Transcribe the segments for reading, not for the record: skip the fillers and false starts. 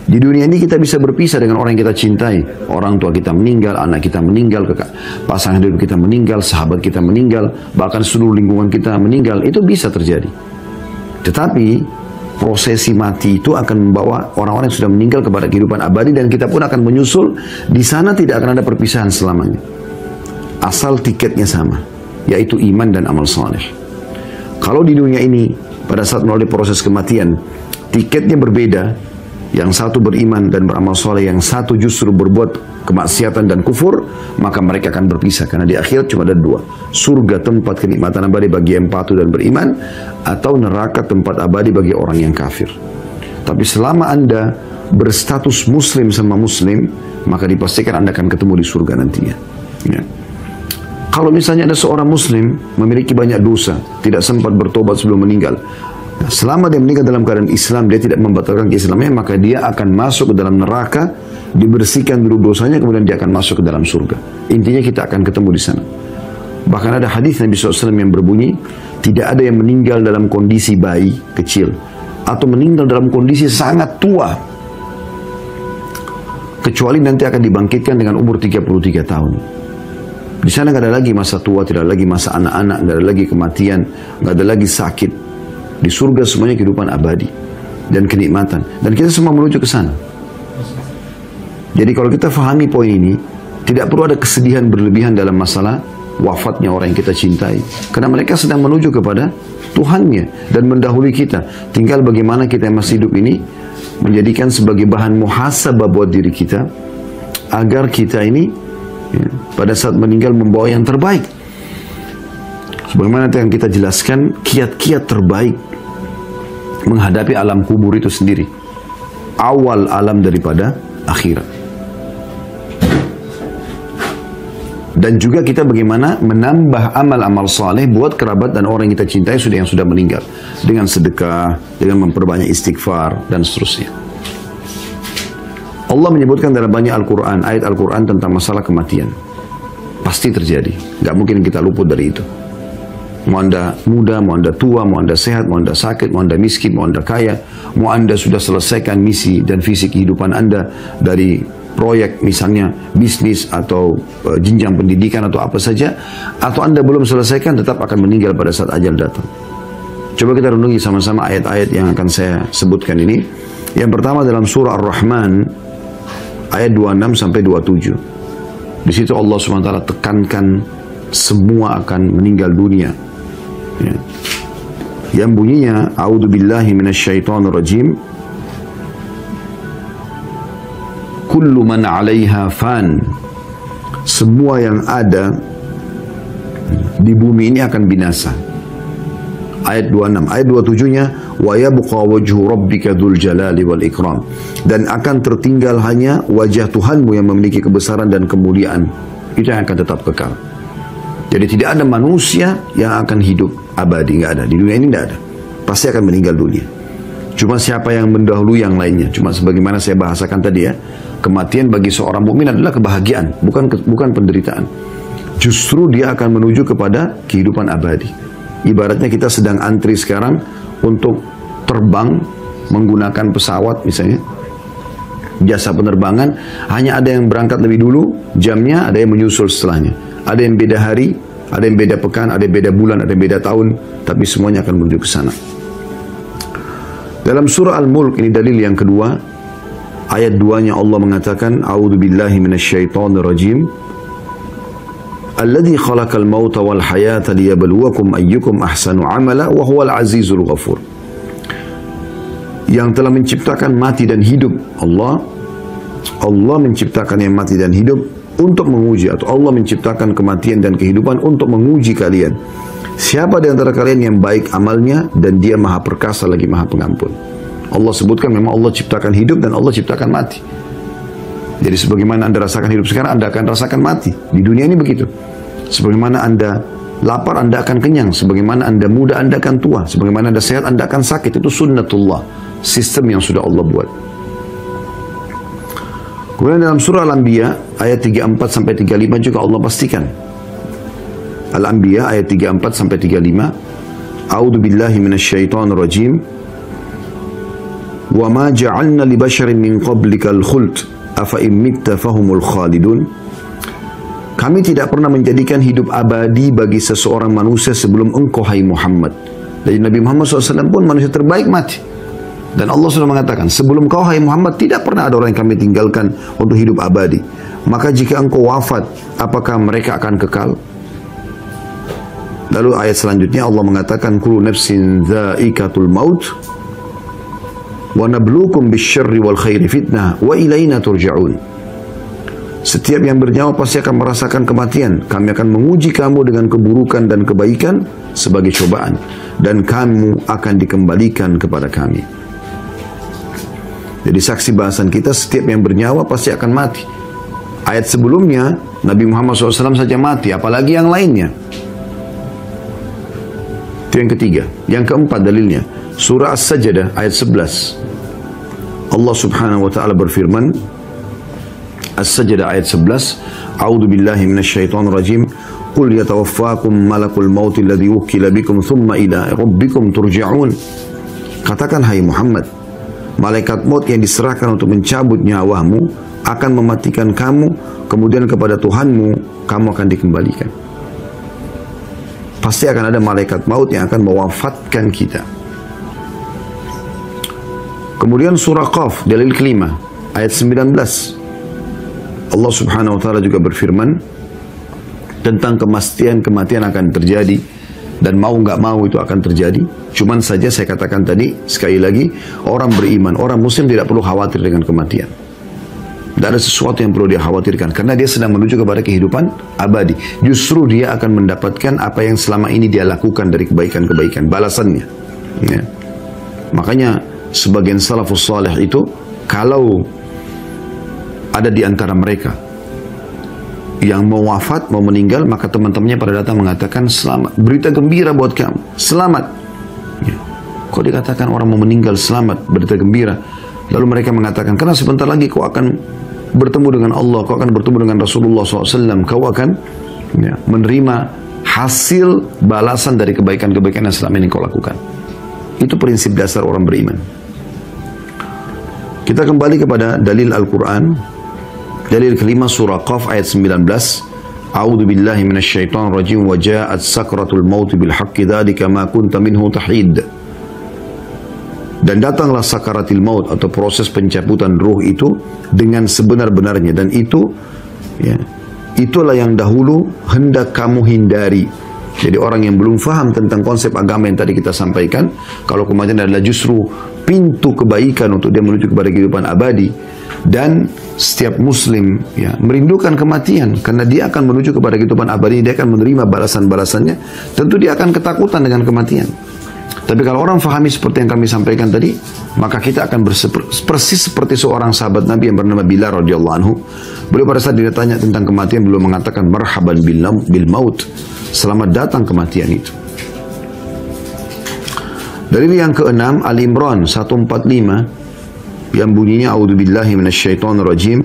Di dunia ini kita bisa berpisah dengan orang yang kita cintai. Orang tua kita meninggal, anak kita meninggal, pasangan hidup kita meninggal, sahabat kita meninggal, bahkan seluruh lingkungan kita meninggal. Itu bisa terjadi. Tetapi prosesi mati itu akan membawa orang-orang yang sudah meninggal kepada kehidupan abadi, dan kita pun akan menyusul. Di sana tidak akan ada perpisahan selamanya. Asal tiketnya sama, yaitu iman dan amal saleh. Kalau di dunia ini pada saat melalui proses kematian tiketnya berbeda, yang satu beriman dan beramal soleh, yang satu justru berbuat kemaksiatan dan kufur, maka mereka akan berpisah. Karena di akhirat cuma ada dua. Surga tempat kenikmatan abadi bagi yang patuh dan beriman, atau neraka tempat abadi bagi orang yang kafir. Tapi selama Anda berstatus muslim sama muslim, maka dipastikan Anda akan ketemu di surga nantinya. Ya. Kalau misalnya ada seorang muslim memiliki banyak dosa, tidak sempat bertobat sebelum meninggal, nah, selama dia meninggal dalam keadaan Islam, dia tidak membatalkan keislamannya, maka dia akan masuk ke dalam neraka, dibersihkan dulu dosanya, kemudian dia akan masuk ke dalam surga. Intinya kita akan ketemu di sana. Bahkan ada hadis Nabi SAW yang berbunyi, tidak ada yang meninggal dalam kondisi bayi kecil, atau meninggal dalam kondisi sangat tua, kecuali nanti akan dibangkitkan dengan umur 33 tahun. Di sana nggak ada lagi masa tua, tidak ada lagi masa anak-anak, nggak ada lagi kematian, nggak ada lagi sakit. Di surga semuanya kehidupan abadi dan kenikmatan, dan kita semua menuju ke sana. Jadi kalau kita fahami poin ini, tidak perlu ada kesedihan berlebihan dalam masalah wafatnya orang yang kita cintai, karena mereka sedang menuju kepada Tuhannya dan mendahului kita. Tinggal bagaimana kita yang masih hidup ini menjadikan sebagai bahan muhasabah buat diri kita, agar kita ini ya, pada saat meninggal membawa yang terbaik. Sebagaimana yang kita jelaskan, kiat-kiat terbaik menghadapi alam kubur itu sendiri, awal alam daripada akhirat. Dan juga kita bagaimana menambah amal-amal saleh buat kerabat dan orang yang kita cintai yang sudah meninggal, dengan sedekah, dengan memperbanyak istighfar dan seterusnya. Allah menyebutkan dalam banyak Al-Quran, ayat Al-Quran tentang masalah kematian. Pasti terjadi, nggak mungkin kita luput dari itu. Mau Anda muda, mau Anda tua, mau Anda sehat, mau Anda sakit, mau Anda miskin, mau Anda kaya, mau Anda sudah selesaikan misi dan visi kehidupan Anda dari proyek misalnya bisnis atau jenjang pendidikan atau apa saja, atau Anda belum selesaikan, tetap akan meninggal pada saat ajal datang. Coba kita renungi sama-sama ayat-ayat yang akan saya sebutkan ini. Yang pertama dalam surah Ar-Rahman ayat 26 sampai 27. Di situ Allah SWT tekankan semua akan meninggal dunia. Ya. Yang bunyinya, A'udzubillahi minasyaitonirrajim. Kullu man 'alaiha fan. Semua yang ada di bumi ini akan binasa. Ayat 26. Ayat 27-nya, wa yabqa wajhu rabbika dzul jalali wal ikram. Dan akan tertinggal hanya wajah Tuhanmu yang memiliki kebesaran dan kemuliaan. Itu yang akan tetap kekal. Jadi tidak ada manusia yang akan hidup abadi, nggak ada. Di dunia ini nggak ada. Pasti akan meninggal dunia. Cuma siapa yang mendahului yang lainnya. Cuma sebagaimana saya bahasakan tadi ya, kematian bagi seorang mukmin adalah kebahagiaan, bukan penderitaan. Justru dia akan menuju kepada kehidupan abadi. Ibaratnya kita sedang antri sekarang untuk terbang menggunakan pesawat misalnya, jasa penerbangan, hanya ada yang berangkat lebih dulu jamnya, ada yang menyusul setelahnya. Ada yang beda hari, ada yang beda pekan, ada yang beda bulan, ada yang beda tahun, tapi semuanya akan menuju ke sana. Dalam surah Al-Mulk, ini dalil yang kedua, ayat 2-nya Allah mengatakan, A'udzubillahi minasyaitonirrajim. Alladzi khalaqal mauta wal hayata liyabluwakum ayyukum ahsanu amala wa huwal azizul ghafur. Yang telah menciptakan mati dan hidup, Allah menciptakan yang mati dan hidup untuk menguji, atau Allah menciptakan kematian dan kehidupan untuk menguji kalian. Siapa di antara kalian yang baik amalnya, dan dia maha perkasa lagi maha pengampun. Allah sebutkan memang Allah ciptakan hidup dan Allah ciptakan mati. Jadi sebagaimana Anda rasakan hidup sekarang, Anda akan rasakan mati. Di dunia ini begitu. Sebagaimana Anda lapar, Anda akan kenyang. Sebagaimana Anda muda, Anda akan tua. Sebagaimana Anda sehat, Anda akan sakit. Itu sunnatullah, sistem yang sudah Allah buat. Kemudian dalam surah Al-Anbiya ayat 34 sampai 35 juga Allah pastikan. Al-Anbiya ayat 34 sampai 35. A'udzubillahi minasyaitonirrajim. Wa ma ja'alna li basharin min qablikal khuld afa in mitta fahumul khalidun. Kami tidak pernah menjadikan hidup abadi bagi seseorang manusia sebelum engkau, hai Muhammad. Jadi Nabi Muhammad SAW pun manusia terbaik mati. Dan Allah sudah mengatakan, sebelum kau, hai Muhammad, tidak pernah ada orang yang kami tinggalkan untuk hidup abadi. Maka jika engkau wafat, apakah mereka akan kekal? Lalu ayat selanjutnya Allah mengatakan, kullu nafsin dha'iqatul maut wa nabluukum bisyarri wal khairi fitnah wa ilaina turja'un. Setiap yang bernyawa pasti akan merasakan kematian. Kami akan menguji kamu dengan keburukan dan kebaikan sebagai cobaan. Dan kamu akan dikembalikan kepada kami. Jadi saksi bahasan kita, setiap yang bernyawa pasti akan mati. Ayat sebelumnya, Nabi Muhammad SAW saja mati, apalagi yang lainnya. Itu yang ketiga. Yang keempat dalilnya, surah As-Sajdah ayat 11. Allah Subhanahu wa ta'ala berfirman, As-Sajdah ayat 11, A'udzu billahi minasyaitonir rajim. Qul yatawaffakum malakul maut alladhi wukila bikum thumma ila rabbikum turja'un. Katakan, hai Muhammad, malaikat maut yang diserahkan untuk mencabut nyawamu akan mematikan kamu, kemudian kepada Tuhanmu kamu akan dikembalikan. Pasti akan ada malaikat maut yang akan mewafatkan kita. Kemudian surah Qaf, dalil kelima, ayat 19. Allah Subhanahu wa ta'ala juga berfirman tentang kematian akan terjadi, dan mau nggak mau itu akan terjadi. Cuman saja saya katakan tadi, sekali lagi, orang beriman, orang muslim tidak perlu khawatir dengan kematian. Tidak ada sesuatu yang perlu dia khawatirkan, karena dia sedang menuju kepada kehidupan abadi. Justru dia akan mendapatkan apa yang selama ini dia lakukan dari kebaikan-kebaikan, balasannya. Ya. Makanya sebagian salafus salih itu, kalau ada di antara mereka yang mau wafat, mau meninggal, maka teman-temannya pada datang mengatakan, selamat, berita gembira buat kamu, selamat. Ya. Kok dikatakan orang mau meninggal selamat, berita gembira? Lalu mereka mengatakan, karena sebentar lagi kau akan bertemu dengan Allah, kau akan bertemu dengan Rasulullah SAW, kau akan menerima hasil balasan dari kebaikan-kebaikan yang selama ini kau lakukan. Itu prinsip dasar orang beriman. Kita kembali kepada dalil Al-Quran. Dalil kelima surah Qaf ayat 19. A'udzu billahi minasyaitonir rajim wa ja'at sakratul maut bil haqqi dzalika ma kunta minhu tahid. Dan datanglah sakaratil maut atau proses pencabutan ruh itu dengan sebenar-benarnya, dan itu itulah yang dahulu hendak kamu hindari. Jadi orang yang belum faham tentang konsep agama yang tadi kita sampaikan, kalau kematian adalah justru pintu kebaikan untuk dia menuju kepada kehidupan abadi, dan setiap muslim merindukan kematian karena dia akan menuju kepada kehidupan abadi, dia akan menerima balasan-balasannya, tentu dia akan ketakutan dengan kematian. Tapi kalau orang fahami seperti yang kami sampaikan tadi, maka kita akan persis seperti seorang sahabat Nabi yang bernama Bilal radhiyallahu anhu. Beliau pada saat ditanya tentang kematian, beliau mengatakan marhaban bil maut, selamat datang kematian itu. Dalil yang keenam, Ali Imran 145 yang bunyinya a'udzubillahi minasyaitonir rajim.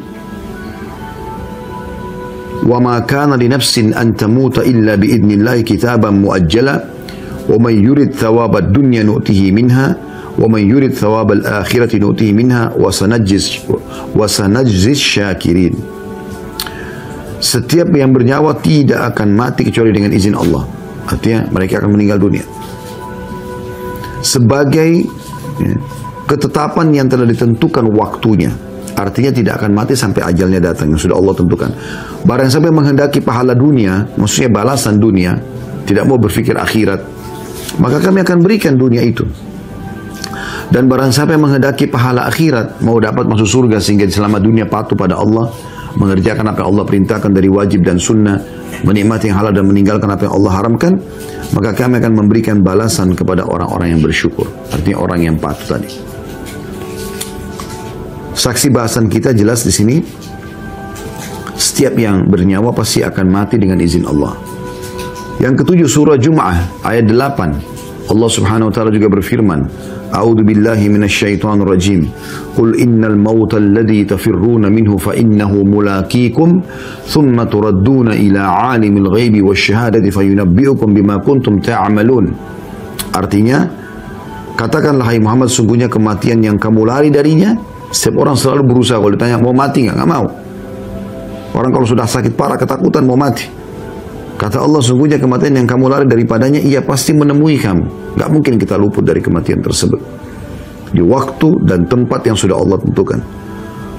Wa ma kana li nafsin an tamuta illa bi idnillahi kitaban muajjala wa man yurid thawabad dunya nu'tihi minha wa man yurid thawabal akhirati nu'tihi minha wa sanajziz syakirin. Setiap yang bernyawa tidak akan mati kecuali dengan izin Allah. Artinya mereka akan meninggal dunia sebagai ketetapan yang telah ditentukan waktunya. Artinya tidak akan mati sampai ajalnya datang yang sudah Allah tentukan. Barang siapa yang menghendaki pahala dunia, maksudnya balasan dunia, tidak mau berpikir akhirat, maka kami akan berikan dunia itu. Dan barang siapa yang menghendaki pahala akhirat, mau dapat masuk surga sehingga selama dunia patuh pada Allah, mengerjakan apa yang Allah perintahkan dari wajib dan sunnah, menikmati yang halal dan meninggalkan apa yang Allah haramkan, maka kami akan memberikan balasan kepada orang-orang yang bersyukur. Artinya orang yang patuh tadi. Saksi bahasan kita jelas di sini. Setiap yang bernyawa pasti akan mati dengan izin Allah. Yang ketujuh surah Jum'ah ayat 8. Allah Subhanahu wa taala juga berfirman, A'udzu billahi minasyaitonir rajim. Qul innal mauta alladhi tafirruna minhu fa innahu mulaqikum thumma turadduna ila 'alimil ghaibi wasyahadati fayunabbi'ukum bima kuntum ta'malun. Artinya, Katakanlah hai Muhammad, sungguhnya kematian yang kamu lari darinya. Setiap orang selalu berusaha, kalau ditanya mau mati nggak mau. Orang kalau sudah sakit parah ketakutan mau mati. Kata Allah, sungguhnya kematian yang kamu lari daripadanya, ia pasti menemui kamu. Gak mungkin kita luput dari kematian tersebut. Di waktu dan tempat yang sudah Allah tentukan.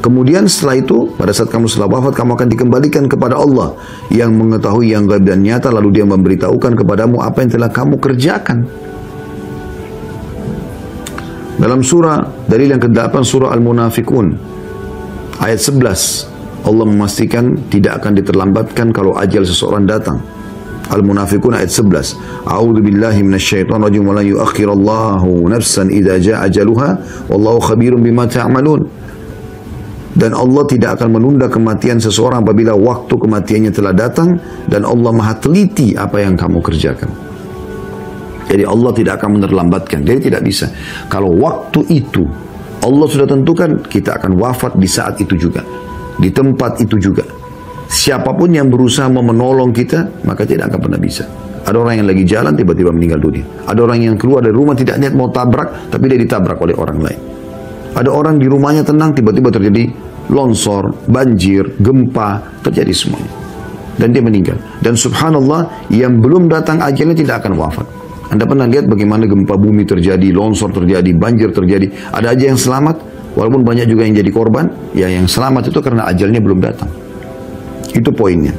Kemudian setelah itu, pada saat kamu setelah wafat, kamu akan dikembalikan kepada Allah yang mengetahui yang gaib dan nyata, lalu Dia memberitahukan kepadamu apa yang telah kamu kerjakan. Dalam surah, dalil yang ke-8 surah Al-Munafikun, ayat 11, Allah memastikan tidak akan diterlambatkan kalau ajal seseorang datang. Al-Munafikun ayat 11. A'udzu billahi minasyaitonir rajim wa la yu'akhirallahu nafsan idza jaa ajaluha wallahu khabirum bima ta'malun. Dan Allah tidak akan menunda kematian seseorang apabila waktu kematiannya telah datang, dan Allah Maha teliti apa yang kamu kerjakan. Jadi Allah tidak akan menerlambatkan. Jadi tidak bisa. Kalau waktu itu Allah sudah tentukan, kita akan wafat di saat itu juga, di tempat itu juga. Siapapun yang berusaha mau menolong kita, maka tidak akan pernah bisa. Ada orang yang lagi jalan tiba-tiba meninggal dunia. Ada orang yang keluar dari rumah tidak niat mau tabrak, tapi dia ditabrak oleh orang lain. Ada orang di rumahnya tenang, tiba-tiba terjadi longsor, banjir, gempa, terjadi semuanya. Dan dia meninggal. Dan subhanallah, yang belum datang ajalnya tidak akan wafat. Anda pernah lihat bagaimana gempa bumi terjadi, longsor terjadi, banjir terjadi. Ada aja yang selamat, walaupun banyak juga yang jadi korban. Ya, yang selamat itu karena ajalnya belum datang. Itu poinnya.